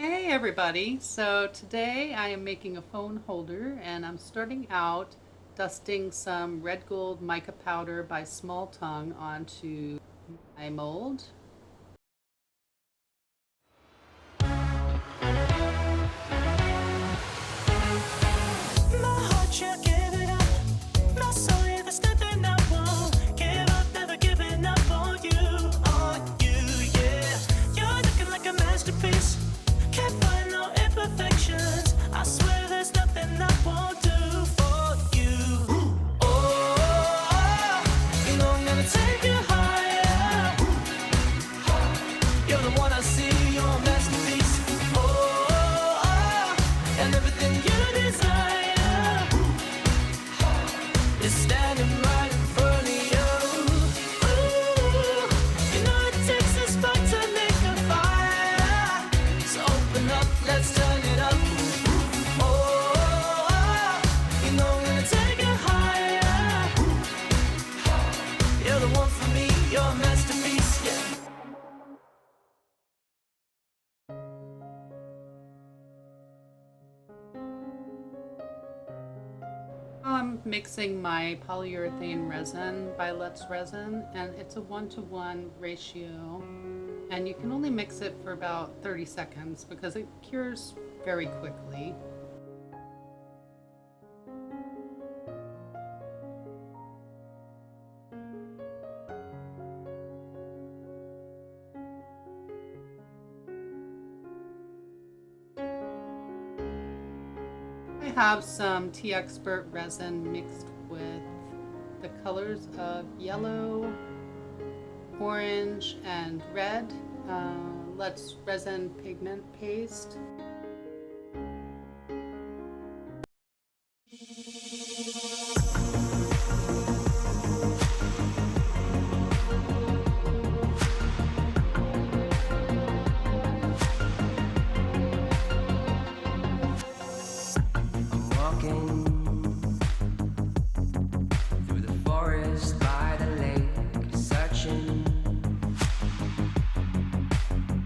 Hey everybody! So today I am making a phone holder and I'm starting out dusting some red gold mica powder by Small Tongue onto my mold. I'm mixing my polyurethane resin by Resin, and it's a 1-to-1 ratio, and you can only mix it for about 30 seconds because it cures very quickly. I have some Tea Expert resin mixed with the colors of yellow, orange, and red. Let's resin pigment paste.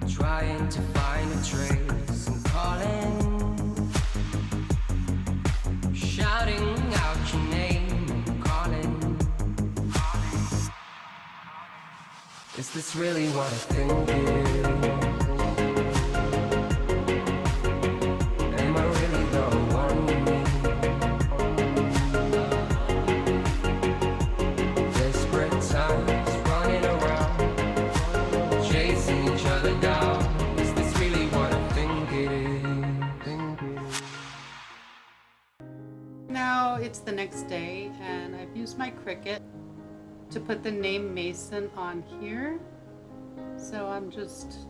Trying to find a trace and calling, shouting out your name, calling. Is this really what I think it is? Am I really the one you need? Desperate times running around, chasing each other down. Is this really what I think it is? Now it's the next day and I've used my Cricut to put the name Mason on here. So I'm just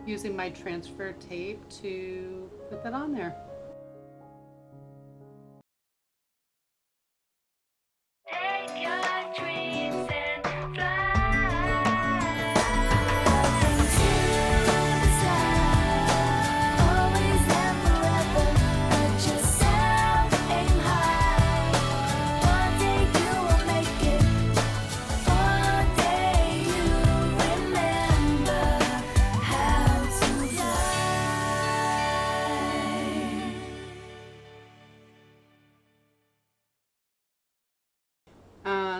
using my transfer tape to put that on there.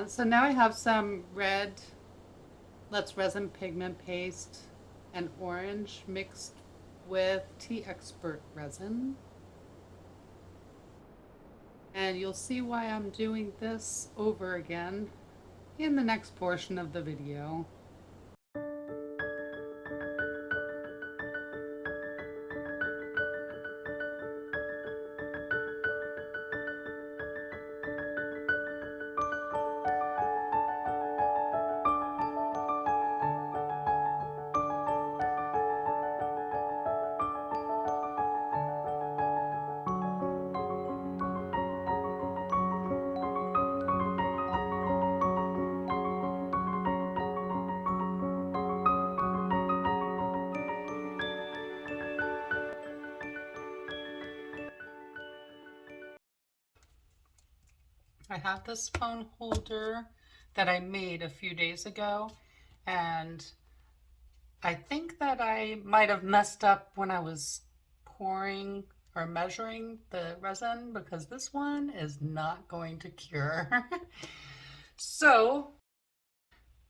So now I have some red Let's Resin pigment paste and orange mixed with Tea Expert resin. And you'll see why I'm doing this over again in the next portion of the video. I have this phone holder that I made a few days ago, and I think that I might have messed up when I was pouring or measuring the resin because this one is not going to cure. So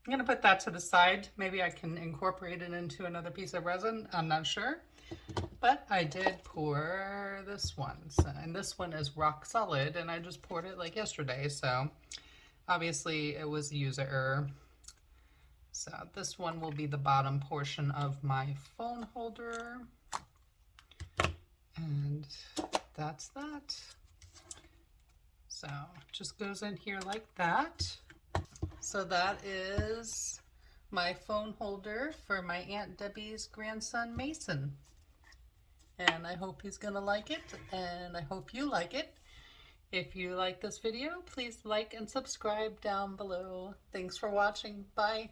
I'm gonna put that to the side. Maybe I can incorporate it into another piece of resin. I'm not sure. But I did pour this one. So, and this one is rock solid, and I just poured it like yesterday. So obviously it was user error. So this one will be the bottom portion of my phone holder. And that's that. So just goes in here like that. So that is my phone holder for my Aunt Debbie's grandson Mason. And I hope he's gonna like it, and I hope you like it. If you like this video, please like and subscribe down below. Thanks for watching. Bye.